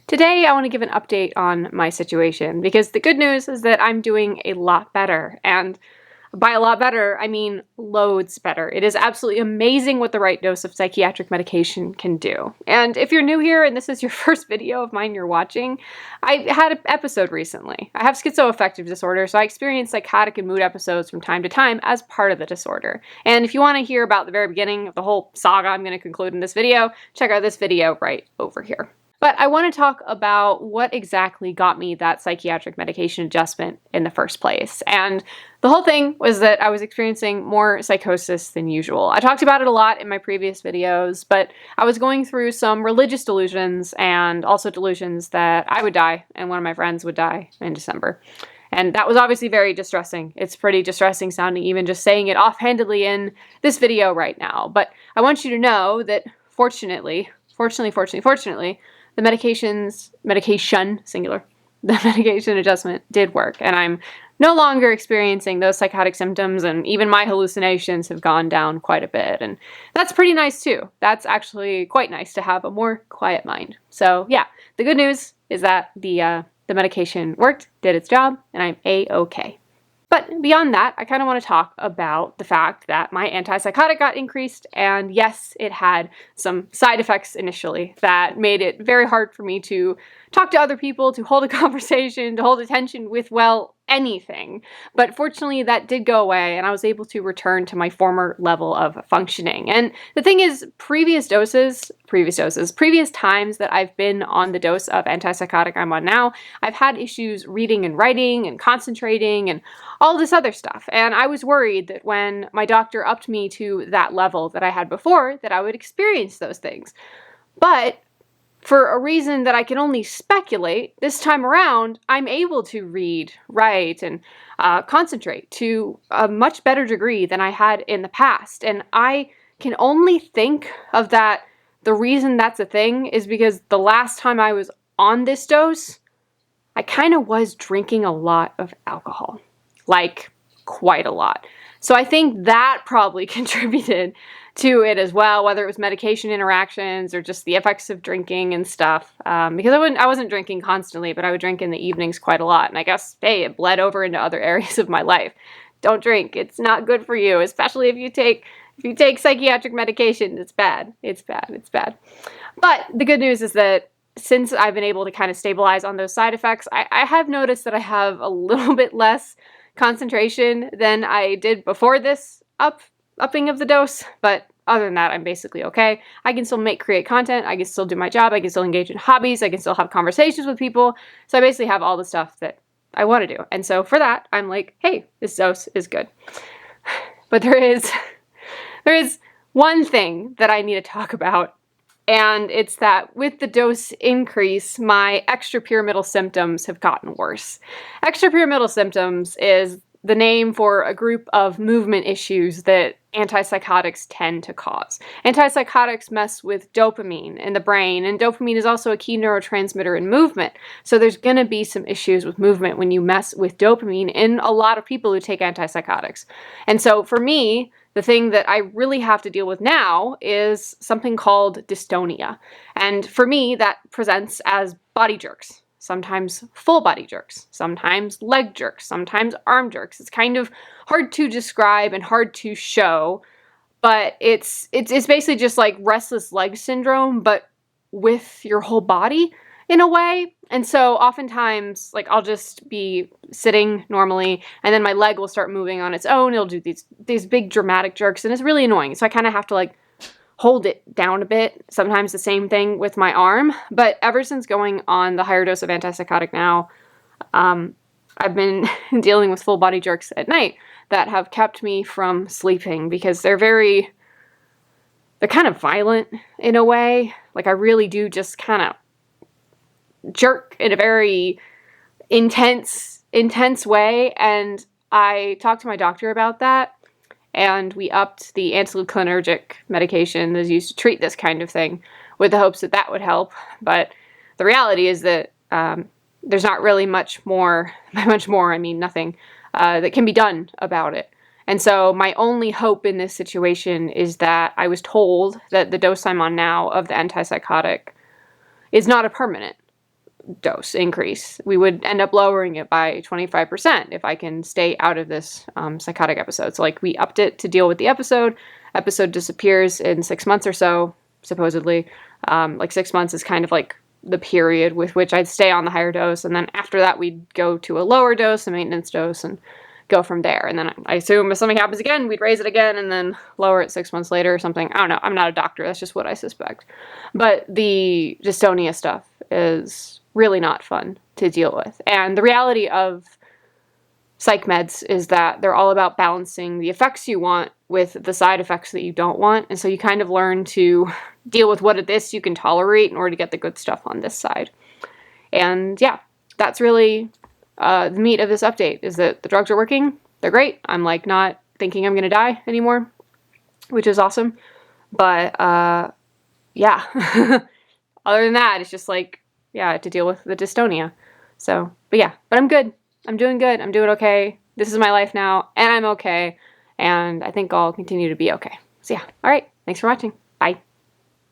Today, I want to give an update on my situation because the good news is that I'm doing a lot better. And by a lot better, I mean loads better. It is absolutely amazing what the right dose of psychiatric medication can do. And if you're new here and this is your first video of mine you're watching, I had an episode recently. I have schizoaffective disorder, so I experience psychotic and mood episodes from time to time as part of the disorder. And if you want to hear about the very beginning of the whole saga I'm going to conclude in this video, check out this video right over here. But I want to talk about what exactly got me that psychiatric medication adjustment in the first place. And the whole thing was that I was experiencing more psychosis than usual. I talked about it a lot in my previous videos, but I was going through some religious delusions and also delusions that I would die and one of my friends would die in December. And that was obviously very distressing. It's pretty distressing sounding even just saying it offhandedly in this video right now. But I want you to know that fortunately, the medication adjustment did work, and I'm no longer experiencing those psychotic symptoms, and even my hallucinations have gone down quite a bit, and that's pretty nice too. That's actually quite nice to have a more quiet mind. So yeah, the good news is that the medication worked, did its job, and I'm A-okay. But beyond that, I kind of want to talk about the fact that my antipsychotic got increased, and yes, it had some side effects initially that made it very hard for me to talk to other people, to hold a conversation, to hold attention with, well, anything. But fortunately, that did go away, and I was able to return to my former level of functioning. And the thing is, previous times that I've been on the dose of antipsychotic I'm on now, I've had issues reading and writing and concentrating and all this other stuff. And I was worried that when my doctor upped me to that level that I had before, that I would experience those things. But for a reason that I can only speculate, this time around, I'm able to read, write, and concentrate to a much better degree than I had in the past. And I can only think of that. The reason that's a thing is because the last time I was on this dose, I kind of was drinking a lot of alcohol. Like, quite a lot. So I think that probably contributed to it as well, whether it was medication interactions or just the effects of drinking and stuff. Because I wasn't drinking constantly, but I would drink in the evenings quite a lot. And I guess, hey, it bled over into other areas of my life. Don't drink. It's not good for you, especially if you take psychiatric medication. It's bad. It's bad. It's bad. But the good news is that since I've been able to kind of stabilize on those side effects, I have noticed that I have a little bit less concentration than I did before this upping of the dose, but other than that, I'm basically okay. I can still create content, I can still do my job, I can still engage in hobbies, I can still have conversations with people, so I basically have all the stuff that I want to do. And so for that, I'm like, hey, this dose is good. But there is one thing that I need to talk about, and it's that with the dose increase, my extrapyramidal symptoms have gotten worse. Extrapyramidal symptoms is the name for a group of movement issues that antipsychotics tend to cause. Antipsychotics mess with dopamine in the brain, and dopamine is also a key neurotransmitter in movement. So there's going to be some issues with movement when you mess with dopamine in a lot of people who take antipsychotics. And so for me, the thing that I really have to deal with now is something called dystonia. And for me, that presents as body jerks. Sometimes full body jerks, sometimes leg jerks, sometimes arm jerks. It's kind of hard to describe and hard to show, but it's basically just like restless leg syndrome, but with your whole body in a way. And so oftentimes, like, I'll just be sitting normally, and then my leg will start moving on its own. It'll do these big dramatic jerks, and it's really annoying. So I kind of have to like hold it down a bit. Sometimes the same thing with my arm. But ever since going on the higher dose of antipsychotic now, I've been dealing with full body jerks at night that have kept me from sleeping because they're kind of violent in a way. Like, I really do just kind of jerk in a very intense way. And I talked to my doctor about that. And we upped the anticholinergic medication that's used to treat this kind of thing with the hopes that that would help. But the reality is that there's not really much more, I mean nothing, that can be done about it. And so my only hope in this situation is that I was told that the dose I'm on now of the antipsychotic is not a permanent. dose increase. We would end up lowering it by 25% if I can stay out of this psychotic episode. So like we upped it to deal with the episode. Episode disappears in 6 months or so, supposedly. Like 6 months is kind of like the period with which I'd stay on the higher dose. And then after that, we'd go to a lower dose, a maintenance dose, and go from there. And then I assume if something happens again, we'd raise it again and then lower it 6 months later or something. I don't know. I'm not a doctor. That's just what I suspect. But the dystonia stuff is really not fun to deal with. And the reality of psych meds is that they're all about balancing the effects you want with the side effects that you don't want. And so you kind of learn to deal with what of this you can tolerate in order to get the good stuff on this side. And yeah, that's really the meat of this update, is that the drugs are working. They're great. I'm like not thinking I'm going to die anymore, which is awesome. But yeah, other than that, it's just like, yeah, to deal with the dystonia. So, but yeah, but I'm good. I'm doing good. I'm doing okay. This is my life now, and I'm okay. And I think I'll continue to be okay. So yeah, all right. Thanks for watching. Bye.